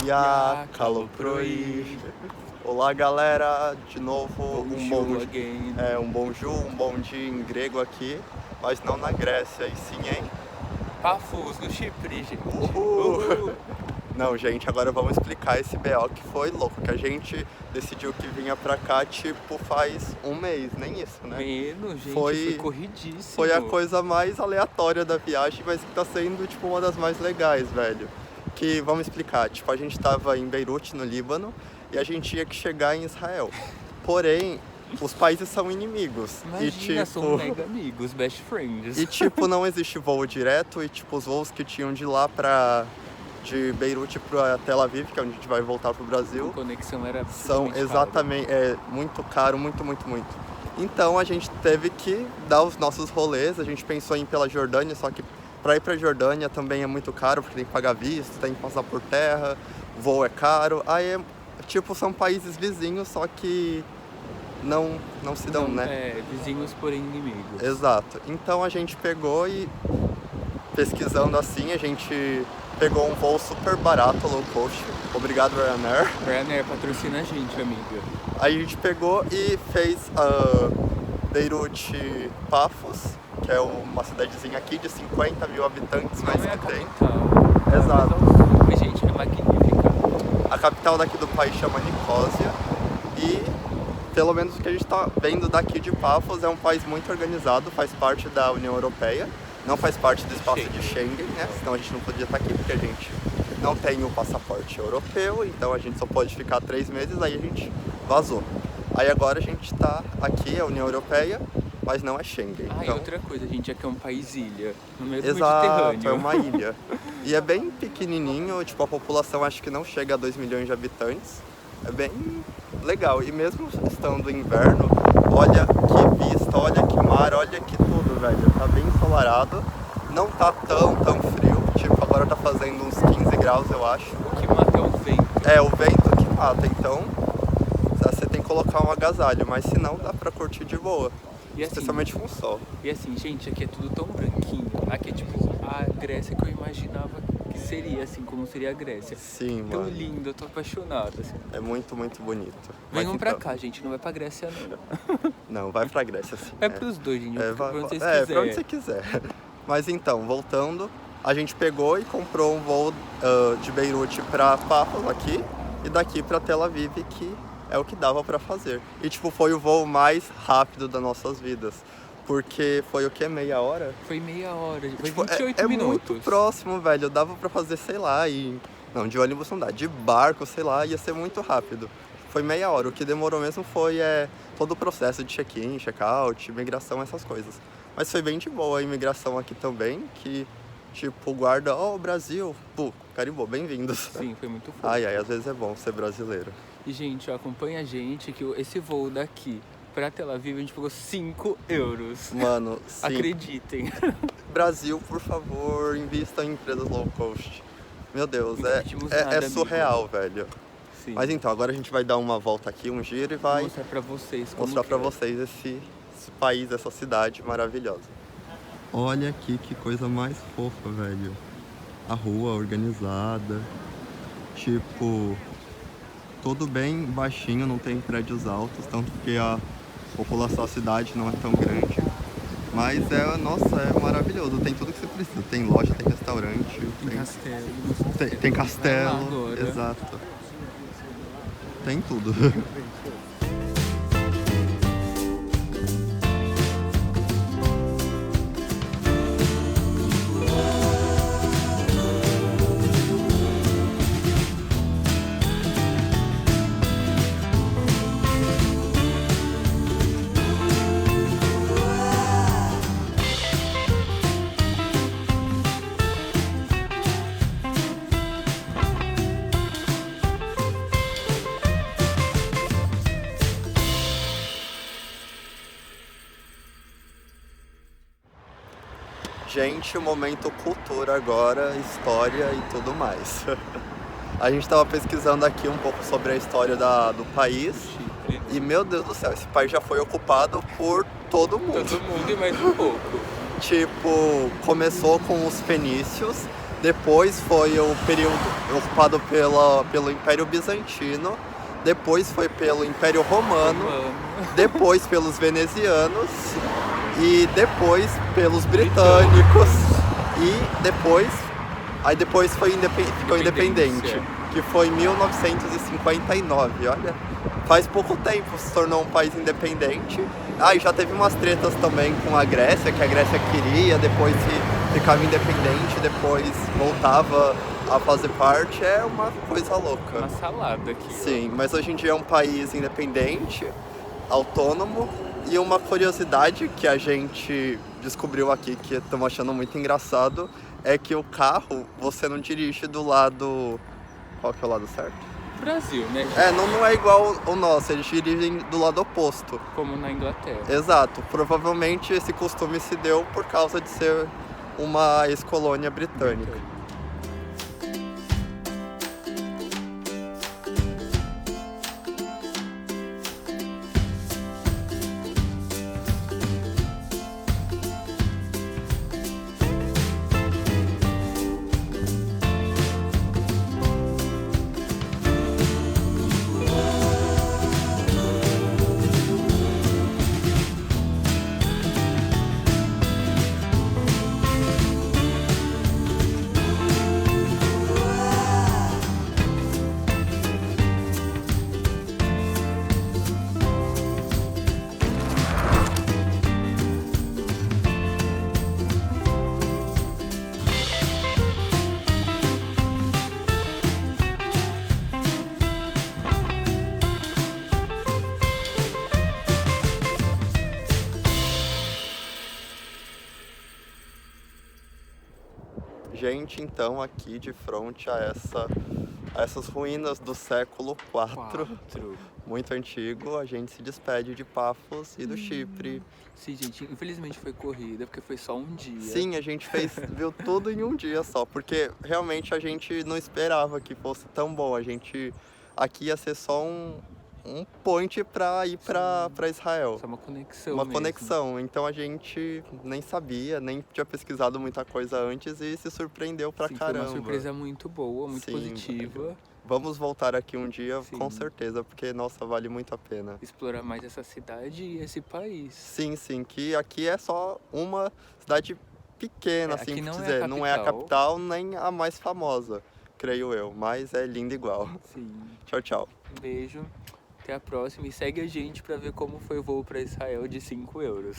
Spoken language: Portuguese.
Ya, Kaloproi. Olá, galera, de novo um bom dia em grego aqui, mas não na Grécia, e sim em Pafos, no Chipre, gente. Uhul. Não, gente, agora vamos explicar esse BO que foi louco, que a gente decidiu que vinha pra cá, tipo, faz um mês, nem isso, né? Menos, gente, foi corridíssimo. Foi a coisa mais aleatória da viagem, mas que tá sendo, tipo, uma das mais legais, velho. Que, vamos explicar, tipo, a gente tava em Beirute, no Líbano, e a gente tinha que chegar em Israel. Porém, os países são inimigos. Imagina, são mega amigos, best friends. E, tipo, não existe voo direto, e, tipo, os voos que tinham de lá de Beirute para Tel Aviv, que é onde a gente vai voltar pro Brasil. A conexão era são exatamente muito caro, muito. Então a gente teve que dar os nossos rolês, a gente pensou em ir pela Jordânia, só que para ir pra Jordânia também é muito caro, porque tem que pagar visto, tem que passar por terra, o voo é caro. Aí tipo, são países vizinhos, só que não se dão, né? Vizinhos porém inimigos. Exato. Então a gente pegou e pesquisando assim, a gente pegou um voo super barato, low cost. Obrigado, Ryanair. Ryanair patrocina a gente, amiga. Aí a gente pegou e fez Beirute Pafos, que é uma cidadezinha aqui de 50 mil habitantes, mas que tem. Exato. Mas, gente, é magnífica. A capital daqui do país chama Nicósia e, pelo menos o que a gente está vendo daqui de Pafos, é um país muito organizado, faz parte da União Europeia. Não faz parte do espaço de Schengen, né? Senão a gente não podia estar aqui, porque a gente não tem o passaporte europeu, então a gente só pode ficar 3 meses, aí a gente vazou. Aí agora a gente está aqui, é a União Europeia, mas não é Schengen. Então... e outra coisa, a gente aqui é um país-ilha, no meio do Mediterrâneo. Exato, é uma ilha. E é bem pequenininho, tipo, a população acho que não chega a 2 milhões de habitantes. É bem legal. E mesmo estando inverno, olha que vista, olha que mar, olha que tudo, velho. Tá bem ensolarado, não tá tão frio. Tipo, agora tá fazendo uns 15 graus, eu acho. O que mata é o vento. É, o vento que mata, então você tem que colocar um agasalho, mas se não, dá pra curtir de boa. E especialmente com o sol. E assim, gente, aqui é tudo tão branquinho. Aqui é tipo a Grécia que eu imaginava que seria, assim, como seria a Grécia. Sim, tão mano. lindo, eu tô apaixonado, assim. É muito bonito. Venham pra cá, gente, não vai pra Grécia, não. Não, vai pra Grécia, sim. Vai pros dois, gente, pra onde vocês quiserem. Pra onde você quiser. Mas então, voltando, a gente pegou e comprou um voo de Beirute pra Pafos aqui, e daqui pra Tel Aviv, que é o que dava pra fazer. E tipo, foi o voo mais rápido das nossas vidas. Porque foi o quê? Meia hora? Foi meia hora, foi tipo, 28 minutos. É muito próximo, velho. Dava pra fazer, sei lá, não, de ônibus não dá. De barco, sei lá, ia ser muito rápido. Foi meia hora. O que demorou mesmo foi todo o processo de check-in, check-out, imigração, essas coisas. Mas foi bem de boa a imigração aqui também, que tipo, guarda, Brasil, pô, carimbou, bem-vindos. Sim, foi muito fofo. Ai, às vezes é bom ser brasileiro. E, gente, acompanha a gente que esse voo daqui pra Tel Aviv a gente pagou 5 euros. Mano, sim. Acreditem. Brasil, por favor, invista em empresas low cost. Meu Deus, é surreal, velho. Sim. Mas então, agora a gente vai dar uma volta aqui, um giro e vai mostrar pra vocês esse país, essa cidade maravilhosa. Olha aqui que coisa mais fofa, velho. A rua organizada. Tipo, tudo bem baixinho, não tem prédios altos, tanto que a população da cidade não é tão grande. Mas é maravilhoso, tem tudo que você precisa. Tem loja, tem restaurante, tem castelo, exato. Tem tudo. Gente, o momento cultura agora, história e tudo mais. A gente estava pesquisando aqui um pouco sobre a história do país. E, meu Deus do céu, esse país já foi ocupado por todo mundo. Todo mundo e mais um pouco. Tipo, começou com os fenícios, Depois foi o período ocupado pelo Império Bizantino. Depois foi pelo Império Romano. Depois pelos venezianos. E depois pelos britânicos. E depois... Aí depois ficou independente. Que foi em 1959, olha. Faz pouco tempo se tornou um país independente. E já teve umas tretas também com a Grécia, que a Grécia queria, depois ficava independente, depois voltava a fazer parte. É uma coisa louca. Uma salada aqui. Sim, mas hoje em dia é um país independente, autônomo. E uma curiosidade que a gente descobriu aqui, que estamos achando muito engraçado, é que o carro, você não dirige do lado... Qual que é o lado certo? Brasil, né? Não é igual o nosso, eles dirigem do lado oposto. Como na Inglaterra. Exato, provavelmente esse costume se deu por causa de ser uma ex-colônia britânica. Gente, então aqui de frente a essas ruínas do século IV, muito antigo, a gente se despede de Paphos e do Chipre. Sim, gente, infelizmente foi corrida, porque foi só um dia. Sim, a gente viu tudo em um dia só, porque realmente a gente não esperava que fosse tão bom. Aqui ia ser só um point pra ir pra Israel. Só uma conexão Uma mesmo. conexão. Então a gente nem sabia, nem tinha pesquisado muita coisa antes e se surpreendeu pra caramba. Foi uma surpresa muito boa, muito positiva. Vamos voltar aqui um dia, Sim. com certeza, porque, nossa, vale muito a pena. Explorar mais essa cidade e esse país. Sim, que aqui é só uma cidade pequena, assim, por dizer. Não é a capital nem a mais famosa, creio eu, mas é linda igual. Sim. Tchau, tchau. Um beijo, até a próxima e segue a gente pra ver como foi o voo pra Israel de 5 euros.